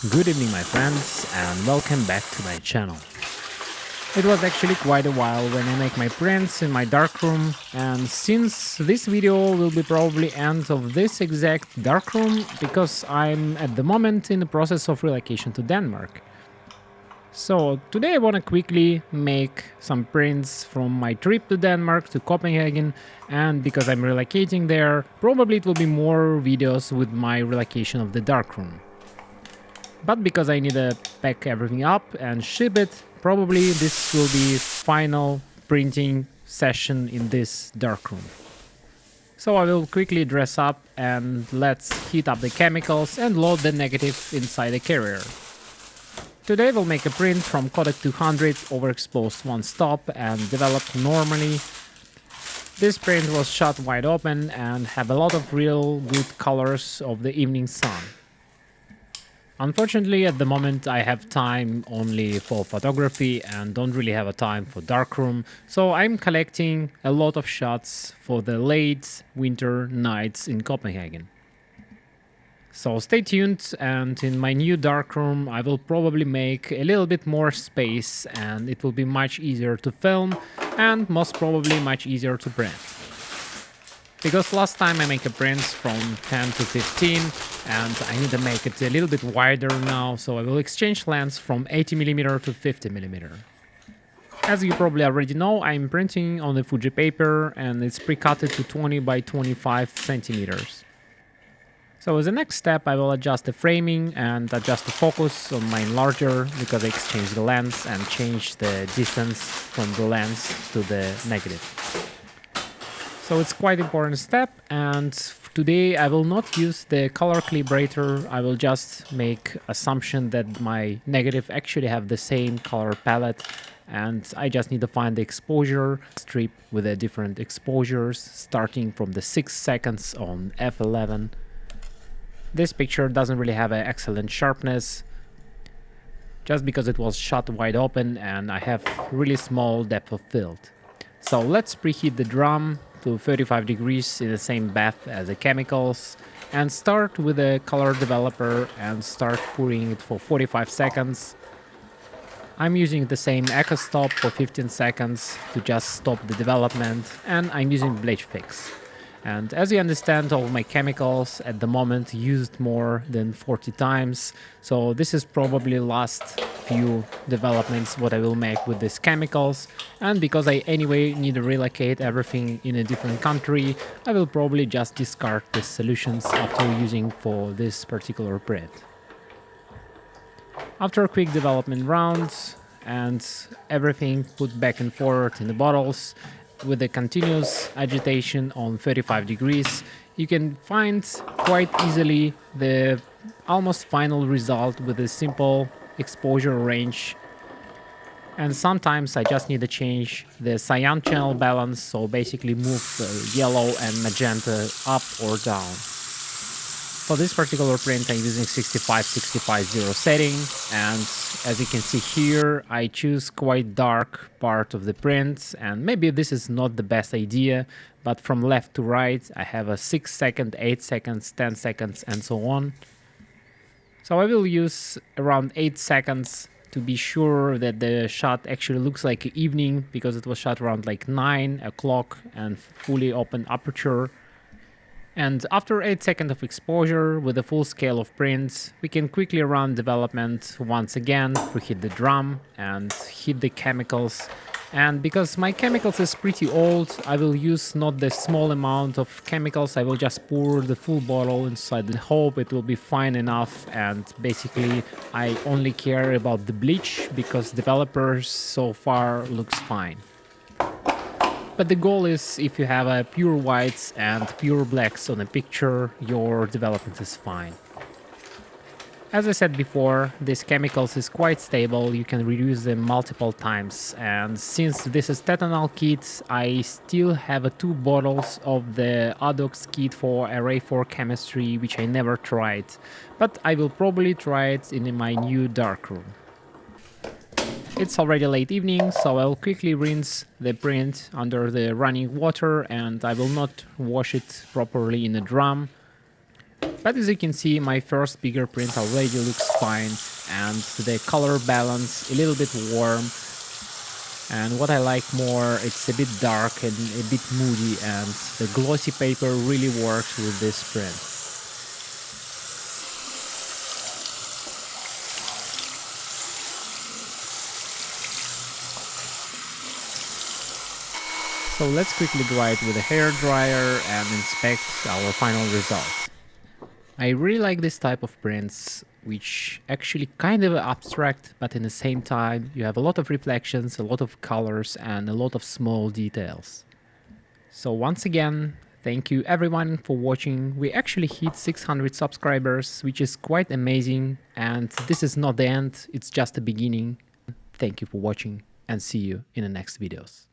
Good evening my friends and welcome back to my channel. It was actually quite a while when I make my prints in my darkroom, and since this video will be probably end of this exact darkroom because I'm at the moment in the process of relocation to Denmark. So today I want to quickly make some prints from my trip to Denmark to Copenhagen, and because I'm relocating there, probably it will be more videos with my relocation of the darkroom. But because I need to pack everything up and ship it, probably this will be final printing session in this darkroom. So I will quickly dress up and let's heat up the chemicals and load the negative inside the carrier. Today we'll make a print from Codec 200 overexposed one stop and developed normally. This print was shot wide open and have a lot of real good colors of the evening sun. Unfortunately, at the moment I have time only for photography and don't really have a time for darkroom, so I'm collecting a lot of shots for the late winter nights in Copenhagen. So stay tuned, and in my new darkroom I will probably make a little bit more space and it will be much easier to film and most probably much easier to print. Because last time I make a print from 10 to 15 and I need to make it a little bit wider now, so I will exchange lens from 80mm to 50mm. As you probably already know, I'm printing on the Fuji paper and it's pre-cutted to 20 by 25 centimeters. So as the next step I will adjust the framing and adjust the focus on my enlarger because I exchanged the lens and changed the distance from the lens to the negative. So it's quite an important step, and today I will not use the color calibrator. I will just make assumption that my negative actually have the same color palette, and I just need to find the exposure strip with the different exposures starting from the 6 seconds on f11. This picture doesn't really have an excellent sharpness just because it was shot wide open and I have really small depth of field. So let's preheat the drum to 35 degrees in the same bath as the chemicals and start with the color developer and start pouring it for 45 seconds. I'm using the same echo stop for 15 seconds to just stop the development, and I'm using bleach fix. And as you understand, all my chemicals at the moment used more than 40 times, so this is probably last few developments what I will make with these chemicals, and because I anyway need to relocate everything in a different country, I will probably just discard the solutions after using for this particular print. After a quick development round and everything put back and forth in the bottles, with the continuous agitation on 35 degrees, you can find quite easily the almost final result with a simple exposure range. And sometimes I just need to change the cyan channel balance, so basically move yellow and magenta up or down. For this particular print I'm using 65-65-0 setting, and as you can see here I choose quite dark part of the print, and maybe this is not the best idea, but from left to right I have a 6 second, 8 seconds, 10 seconds and so on. So I will use around 8 seconds to be sure that the shot actually looks like evening, because it was shot around like 9 o'clock and fully open aperture. And after 8 seconds of exposure with a full scale of prints, we can quickly run development once again, preheat the drum and heat the chemicals. And because my chemicals is pretty old, I will use not the small amount of chemicals, I will just pour the full bottle inside and hope it will be fine enough. And basically I only care about the bleach because developers so far looks fine. But the goal is, if you have a pure whites and pure blacks on a picture, your development is fine. As I said before, these chemicals is quite stable, you can reuse them multiple times, and since this is Tetanal kit, I still have 2 bottles of the Adox kit for RA4 chemistry, which I never tried, but I will probably try it in my new darkroom. It's already late evening, so I'll quickly rinse the print under the running water and I will not wash it properly in a drum. But as you can see, my first bigger print already looks fine, and the color balance a little bit warm. And what I like more, it's a bit dark and a bit moody, and the glossy paper really works with this print. So let's quickly dry it with a hair dryer and inspect our final result. I really like this type of prints, which actually kind of abstract, but in the same time you have a lot of reflections, a lot of colors, and a lot of small details. So once again, thank you everyone for watching. We actually hit 600 subscribers, which is quite amazing, and this is not the end, it's just the beginning. Thank you for watching, and see you in the next videos.